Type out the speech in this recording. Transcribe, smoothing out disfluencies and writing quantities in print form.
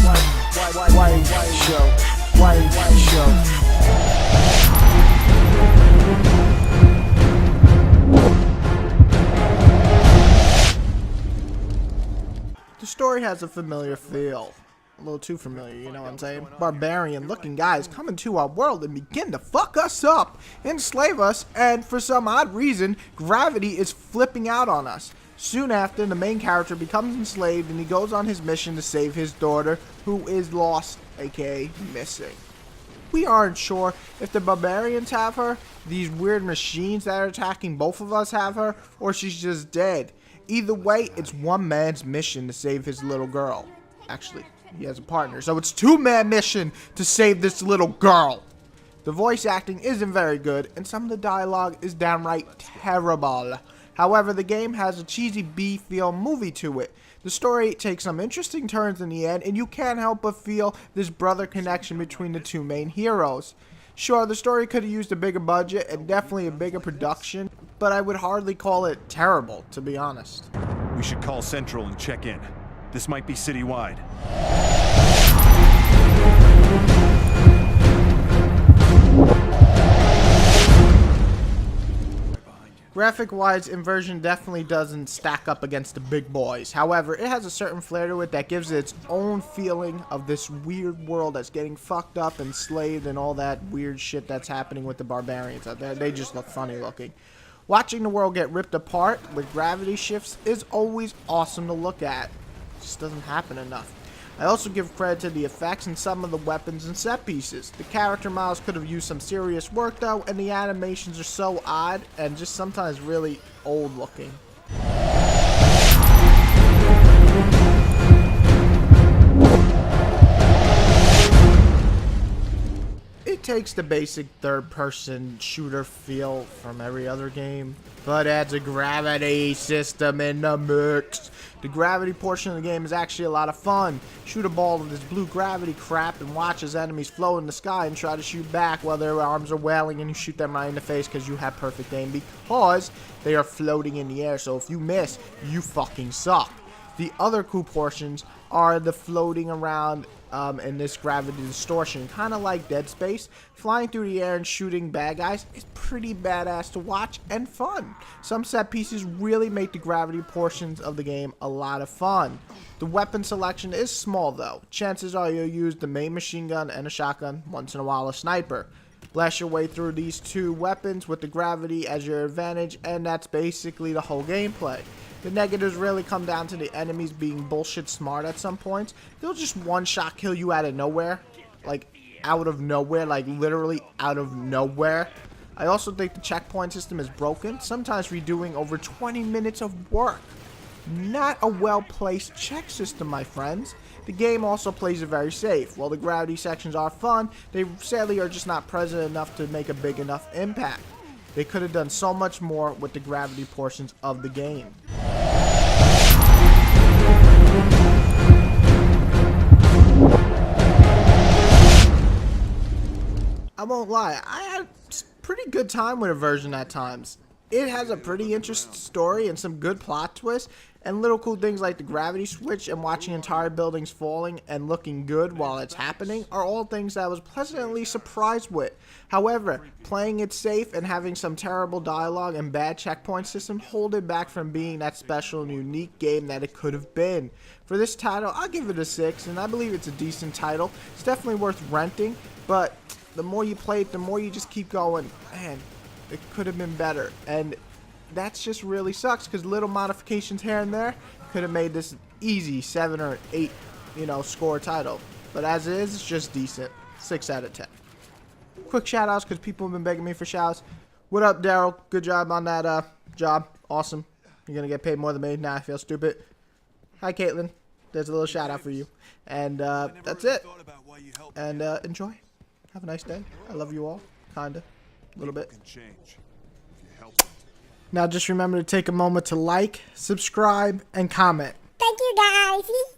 White show. White show. The story has a familiar feel. A little too familiar, you know what I'm saying? Barbarian looking guys come into our world and begin to fuck us up, enslave us, and for some odd reason, gravity is flipping out on us. Soon after, the main character becomes enslaved and he goes on his mission to save his daughter, who is lost, aka missing. We aren't sure if the barbarians have her, these weird machines that are attacking both of us have her, or she's just dead. Either way, it's one man's mission to save his little girl. Actually, he has a partner, so it's two-man mission to save this little girl. The voice acting isn't very good, and some of the dialogue is downright terrible. However, the game has a cheesy B-feel movie to it. The story takes some interesting turns in the end, and you can't help but feel this brother connection between the two main heroes. Sure, the story could have used a bigger budget and definitely a bigger production, but I would hardly call it terrible, to be honest. We should call Central and check in. This might be citywide. Graphic-wise, Inversion definitely doesn't stack up against the big boys. However, it has a certain flair to it that gives it its own feeling of this weird world that's getting fucked up, enslaved, and all that weird shit that's happening with the barbarians out there. They just look funny looking. Watching the world get ripped apart with gravity shifts is always awesome to look at. It just doesn't happen enough. I also give credit to the effects and some of the weapons and set pieces. The character models could have used some serious work though, and the animations are so odd and just sometimes really old looking. It takes the basic third-person shooter feel from every other game, but adds a gravity system in the mix. The gravity portion of the game is actually a lot of fun. Shoot a ball of this blue gravity crap and watch as enemies float in the sky and try to shoot back while their arms are wailing and you shoot them right in the face because you have perfect aim because they are floating in the air. So if you miss, you fucking suck. The other cool portions are the floating around in this gravity distortion, kind of like Dead Space. Flying through the air and shooting bad guys is pretty badass to watch and fun. Some set pieces really make the gravity portions of the game a lot of fun. The weapon selection is small though. Chances are you'll use the main machine gun and a shotgun, once in a while a sniper. Blast your way through these two weapons with the gravity as your advantage, and that's basically the whole gameplay. The negatives really come down to the enemies being bullshit smart at some points. They'll just one-shot kill you out of nowhere. Like, out of nowhere. Like, literally out of nowhere. I also think the checkpoint system is broken, sometimes redoing over 20 minutes of work. Not a well-placed check system, my friends. The game also plays it very safe. While the gravity sections are fun, they sadly are just not present enough to make a big enough impact. They could have done so much more with the gravity portions of the game. I won't lie, I had a pretty good time with Inversion at times. It has a pretty interesting story and some good plot twists, and little cool things like the gravity switch and watching entire buildings falling and looking good while it's happening are all things that I was pleasantly surprised with. However, playing it safe and having some terrible dialogue and bad checkpoint system hold it back from being that special and unique game that it could have been. For this title, I'll give it a 6, and I believe it's a decent title. It's definitely worth renting, but the more you play it, the more you just keep going, man, it could have been better. And that's just really sucks because little modifications here and there could have made this easy 7 or 8, score title. But as it is, it's just decent. 6 out of 10. Quick shout outs because people have been begging me for shouts. What up, Daryl? Good job on that job. Awesome. You're going to get paid more than me. Nah, I feel stupid. Hi, Caitlin. There's a little shout out for you. And that's it. And enjoy. Have a nice day. I love you all. Kinda. A little bit. Now just remember to take a moment to like, subscribe, and comment. Thank you guys.